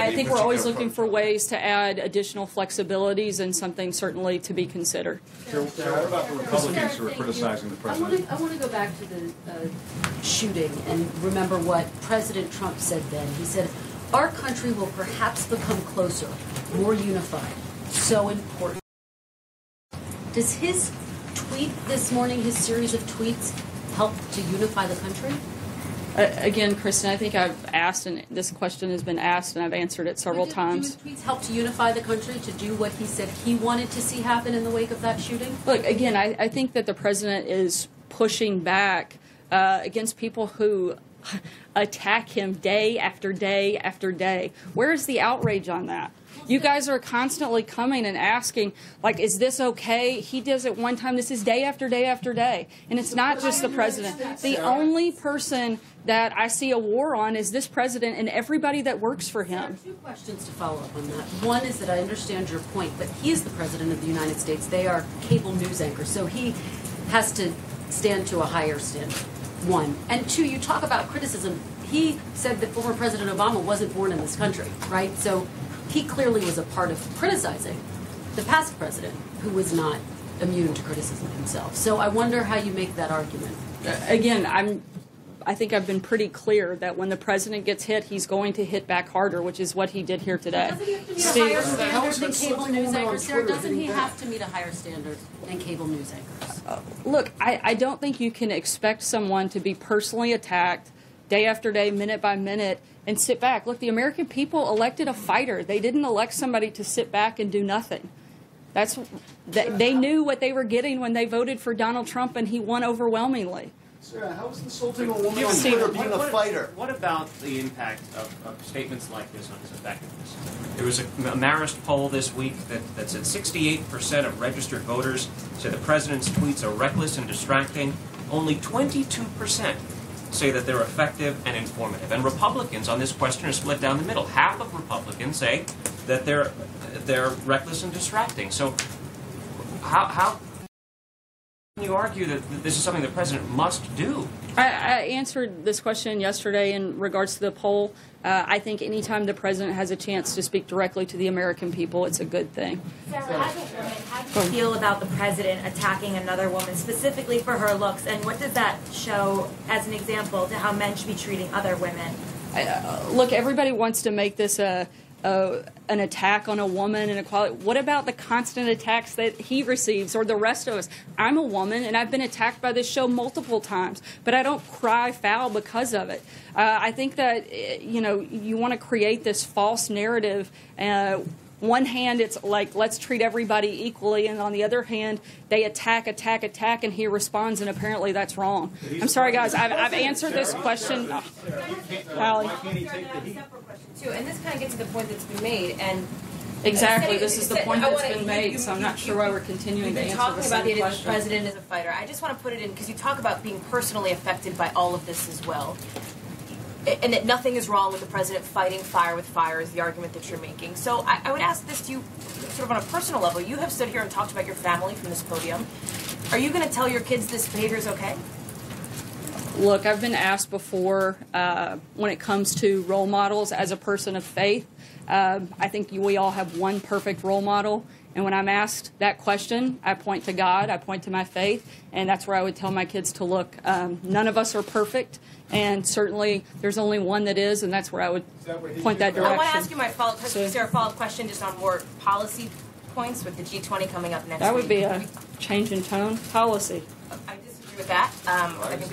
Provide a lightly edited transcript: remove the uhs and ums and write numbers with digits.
I think we're always looking for ways to add additional flexibilities and something certainly to be considered. What about the Republicans who are criticizing the president? I want to go back to the shooting and remember what President Trump said then. He said, our country will perhaps become closer, more unified. So important. Does his tweet this morning, his series of tweets, help to unify the country? Again, Kristen, I think I've asked, and this question has been asked, and I've answered it several times. Do his tweets help to unify the country, to do what he said he wanted to see happen in the wake of that shooting? Look, again, I think that the president is pushing back against people who attack him day after day after day. Where is the outrage on that? You guys are constantly coming and asking, like, is this okay? He does it one time. This is day after day after day. And it's not just the president. The only person that I see a war on is this president and everybody that works for him. There are two questions to follow up on that. One is that I understand your point, but he is the president of the United States. They are cable news anchors, so he has to stand to a higher standard. One. And two, you talk about criticism. He said that former President Obama wasn't born in this country, right? So he clearly was a part of criticizing the past president, who was not immune to criticism himself. So I wonder how you make that argument. Again, I think I've been pretty clear that when the president gets hit, he's going to hit back harder, which is what he did here today. Doesn't he have to meet a higher standard than cable news anchors? Sarah, doesn't he have to meet a higher standard than cable news anchors? Look, I don't think you can expect someone to be personally attacked day after day, minute by minute, and sit back. Look, the American people elected a fighter. They didn't elect somebody to sit back and do nothing. They knew what they were getting when they voted for Donald Trump, and he won overwhelmingly. Sarah, how is insulting a woman on Twitter being a fighter? What about the impact of statements like this on his effectiveness? There was a Marist poll this week that said 68% of registered voters say the president's tweets are reckless and distracting. Only 22% say that they're effective and informative. And Republicans on this question are split down the middle. Half of Republicans say that they're reckless and distracting. So how can you argue that this is something the president must do? I answered this question yesterday in regards to the poll. I think anytime the president has a chance to speak directly to the American people, it's a good thing. Sarah, as a woman, how do you feel about the president attacking another woman, specifically for her looks, and what does that show as an example to how men should be treating other women? Look, everybody wants to make this an attack on a woman and equality. What about the constant attacks that he receives or the rest of us? I'm a woman, and I've been attacked by this show multiple times, but I don't cry foul because of it. I think that, you want to create this false narrative. One hand, it's like, let's treat everybody equally, and on the other hand, they attack, and he responds, and apparently that's wrong. I'm sorry, guys. I've answered this question. Hallie. Too, and this kind of gets to the point that's been made, and exactly, this is the point that's been made, so I'm not sure why we're continuing to answer the same question. Talking about the president as a fighter, I just want to put it in, because you talk about being personally affected by all of this as well, and that nothing is wrong with the president fighting fire with fire is the argument that you're making. So I would ask this to you, sort of on a personal level. You have stood here and talked about your family from this podium. Are you going to tell your kids this behavior is okay? Look, I've been asked before when it comes to role models as a person of faith. I think we all have one perfect role model. And when I'm asked that question, I point to God, I point to my faith, and that's where I would tell my kids to look. None of us are perfect, and certainly there's only one that is, and that's where I would point that direction. I want to ask you my follow-up question just on more policy points with the G20 coming up next week. That would be a change in tone policy. I disagree with that. I think